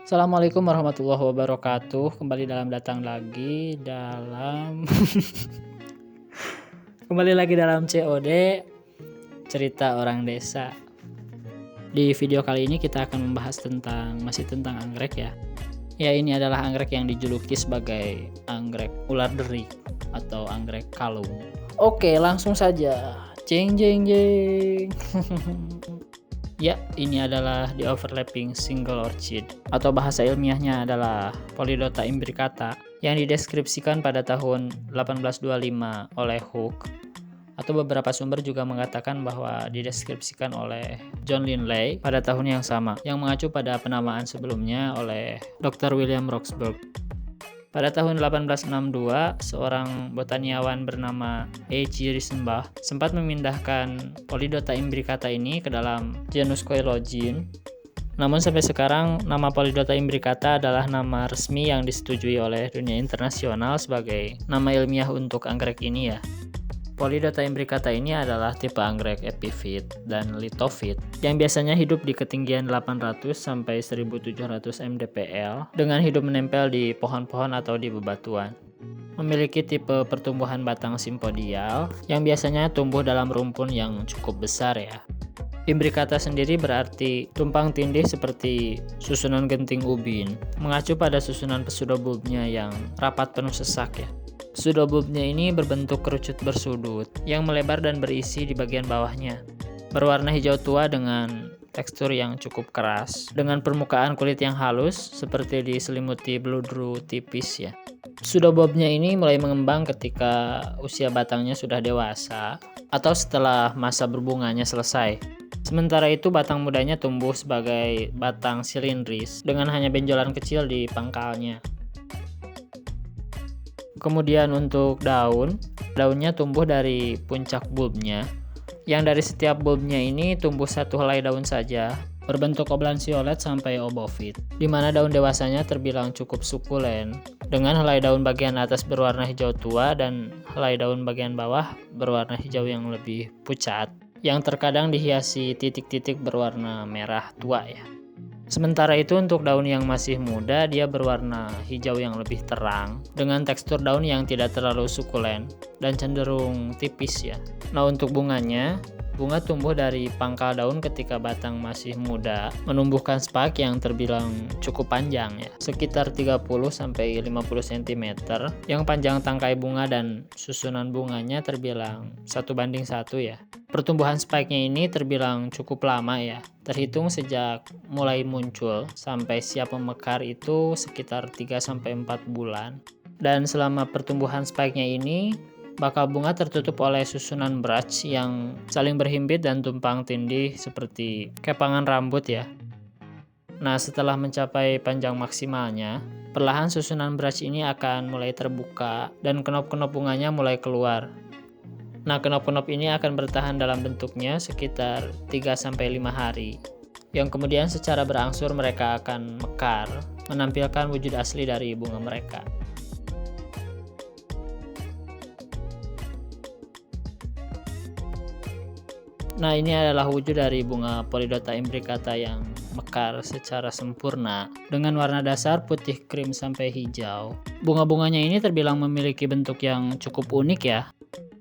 Assalamualaikum warahmatullahi wabarakatuh. Kembali datang lagi dalam kembali lagi dalam COD Cerita Orang Desa. Di video kali ini kita akan membahas masih tentang anggrek ya. Ya, ini adalah anggrek yang dijuluki sebagai anggrek ular derik atau anggrek kalung. Oke, langsung saja. Jeng jeng jeng. Ya, ini adalah the overlapping single orchid atau bahasa ilmiahnya adalah Polydota imbricata yang dideskripsikan pada tahun 1825 oleh Hooke, atau beberapa sumber juga mengatakan bahwa dideskripsikan oleh John Linley pada tahun yang sama, yang mengacu pada penamaan sebelumnya oleh Dr. William Roxburgh. Pada tahun 1862, seorang botaniawan bernama A.G. Reichenbach sempat memindahkan Polydota imbricata ini ke dalam genus Coelogene. Namun sampai sekarang, nama Polydota imbricata adalah nama resmi yang disetujui oleh dunia internasional sebagai nama ilmiah untuk anggrek ini ya. Polydota imbricata ini adalah tipe anggrek epifit dan litofit yang biasanya hidup di ketinggian 800 sampai 1700 mdpl dengan hidup menempel di pohon-pohon atau di bebatuan. Memiliki tipe pertumbuhan batang simpodial yang biasanya tumbuh dalam rumpun yang cukup besar ya. Imbricata sendiri berarti tumpang tindih seperti susunan genting ubin, mengacu pada susunan pseudobulbnya yang rapat penuh sesak ya. Pseudobulbnya ini berbentuk kerucut bersudut yang melebar dan berisi di bagian bawahnya. Berwarna hijau tua dengan tekstur yang cukup keras, dengan permukaan kulit yang halus seperti diselimuti beludru tipis ya. Pseudobulbnya ini mulai mengembang ketika usia batangnya sudah dewasa atau setelah masa berbunganya selesai. Sementara itu batang mudanya tumbuh sebagai batang silindris dengan hanya benjolan kecil di pangkalnya. Kemudian untuk daunnya tumbuh dari puncak bulbnya, yang dari setiap bulbnya ini tumbuh satu helai daun saja, berbentuk oblanceolate sampai obofit, di mana daun dewasanya terbilang cukup sukulen, dengan helai daun bagian atas berwarna hijau tua dan helai daun bagian bawah berwarna hijau yang lebih pucat, yang terkadang dihiasi titik-titik berwarna merah tua ya. Sementara itu untuk daun yang masih muda dia berwarna hijau yang lebih terang dengan tekstur daun yang tidak terlalu sukulen dan cenderung tipis ya. Nah, untuk bunganya, bunga tumbuh dari pangkal daun ketika batang masih muda, menumbuhkan spike yang terbilang cukup panjang ya, sekitar 30-50 cm, yang panjang tangkai bunga dan susunan bunganya terbilang 1:1 ya. Pertumbuhan spike-nya ini terbilang cukup lama ya, terhitung sejak mulai muncul sampai siap memekar itu sekitar 3-4 bulan. Dan selama pertumbuhan spike-nya ini, bakal bunga tertutup oleh susunan brach yang saling berhimpit dan tumpang tindih seperti kepangan rambut ya. Nah, setelah mencapai panjang maksimalnya, perlahan susunan brach ini akan mulai terbuka dan kenop-kenop bunganya mulai keluar. Nah, kenop-kenop ini akan bertahan dalam bentuknya sekitar 3-5 hari, yang kemudian secara berangsur mereka akan mekar, menampilkan wujud asli dari bunga mereka. Nah, ini adalah wujud dari bunga Polydota imbricata yang mekar secara sempurna dengan warna dasar putih krim sampai hijau. Bunga-bunganya ini terbilang memiliki bentuk yang cukup unik ya,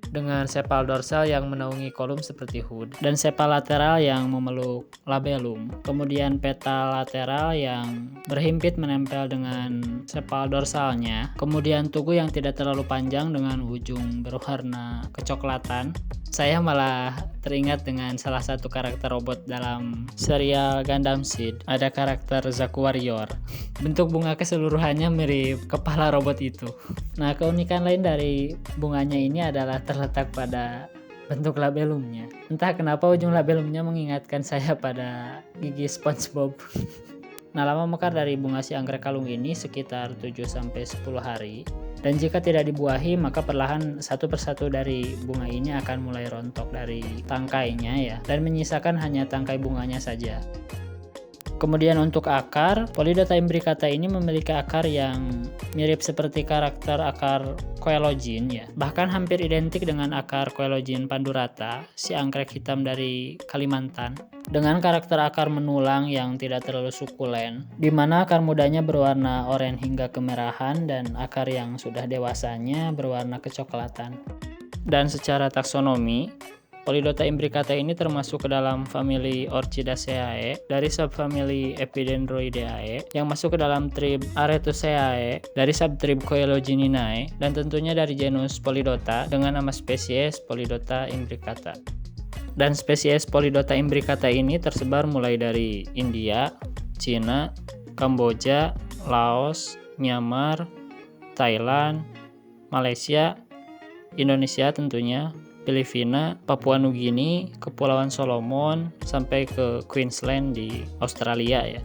dengan sepal dorsal yang menaungi kolom seperti hood dan sepal lateral yang memeluk labellum. Kemudian petal lateral yang berhimpit menempel dengan sepal dorsalnya. Kemudian tugu yang tidak terlalu panjang dengan ujung berwarna kecoklatan. Saya malah teringat dengan salah satu karakter robot dalam serial Gundam Seed. Ada karakter Zaku Warrior. Bentuk bunga keseluruhannya mirip kepala robot itu. Nah, keunikan lain dari bunganya ini adalah terletak pada bentuk labellumnya. Entah kenapa ujung labellumnya mengingatkan saya pada gigi SpongeBob. Nah, lama mekar dari bunga si anggrek kalung ini sekitar 7-10 hari. Dan jika tidak dibuahi, maka perlahan satu persatu dari bunga ini akan mulai rontok dari tangkainya ya, dan menyisakan hanya tangkai bunganya saja. Kemudian untuk akar, Polydota imbricata ini memiliki akar yang mirip seperti karakter akar Coelogene ya. Bahkan hampir identik dengan akar Coelogene pandurata, si anggrek hitam dari Kalimantan. Dengan karakter akar menulang yang tidak terlalu sukulen, di mana akar mudanya berwarna oranye hingga kemerahan dan akar yang sudah dewasanya berwarna kecoklatan. Dan secara taksonomi, Polydota imbricata ini termasuk ke dalam famili Orchidaceae dari subfamili Epidendroideae yang masuk ke dalam trib Arethusaceae dari subtrib Coelogeninae dan tentunya dari genus Polydota dengan nama spesies Polydota imbricata. Dan spesies Polydota imbricata ini tersebar mulai dari India, Cina, Kamboja, Laos, Myanmar, Thailand, Malaysia, Indonesia tentunya, Filipina, Papua Nugini, Kepulauan Solomon, sampai ke Queensland di Australia ya.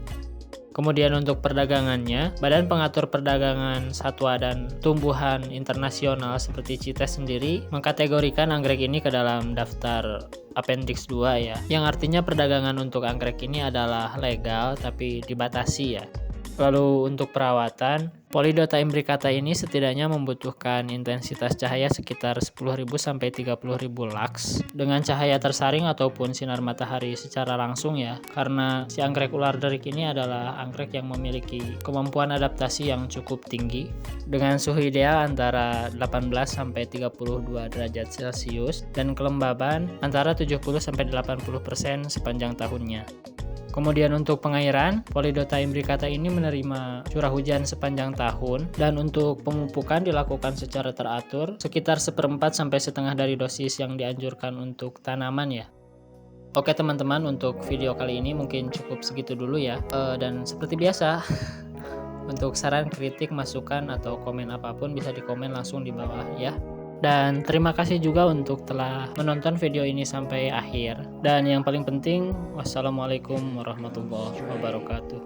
Kemudian untuk perdagangannya, Badan Pengatur Perdagangan Satwa dan Tumbuhan Internasional seperti CITES sendiri mengkategorikan anggrek ini ke dalam daftar Appendix 2 ya, yang artinya perdagangan untuk anggrek ini adalah legal tapi dibatasi ya. Lalu untuk perawatan, Polydota imbricata ini setidaknya membutuhkan intensitas cahaya sekitar 10.000 sampai 30.000 lux dengan cahaya tersaring ataupun sinar matahari secara langsung ya, karena si anggrek ular derik ini adalah anggrek yang memiliki kemampuan adaptasi yang cukup tinggi dengan suhu ideal antara 18 sampai 32 derajat Celcius dan kelembaban antara 70 sampai 80% sepanjang tahunnya. Kemudian untuk pengairan, Polydota imbricata ini menerima curah hujan sepanjang tahun dan untuk pemupukan dilakukan secara teratur sekitar 1/4 sampai setengah dari dosis yang dianjurkan untuk tanaman ya. Oke teman-teman, untuk video kali ini mungkin cukup segitu dulu ya. Dan seperti biasa, untuk saran, kritik, masukan, atau komen apapun bisa dikomen langsung di bawah ya. Dan terima kasih juga untuk telah menonton video ini sampai akhir. Dan yang paling penting, wassalamualaikum warahmatullahi wabarakatuh.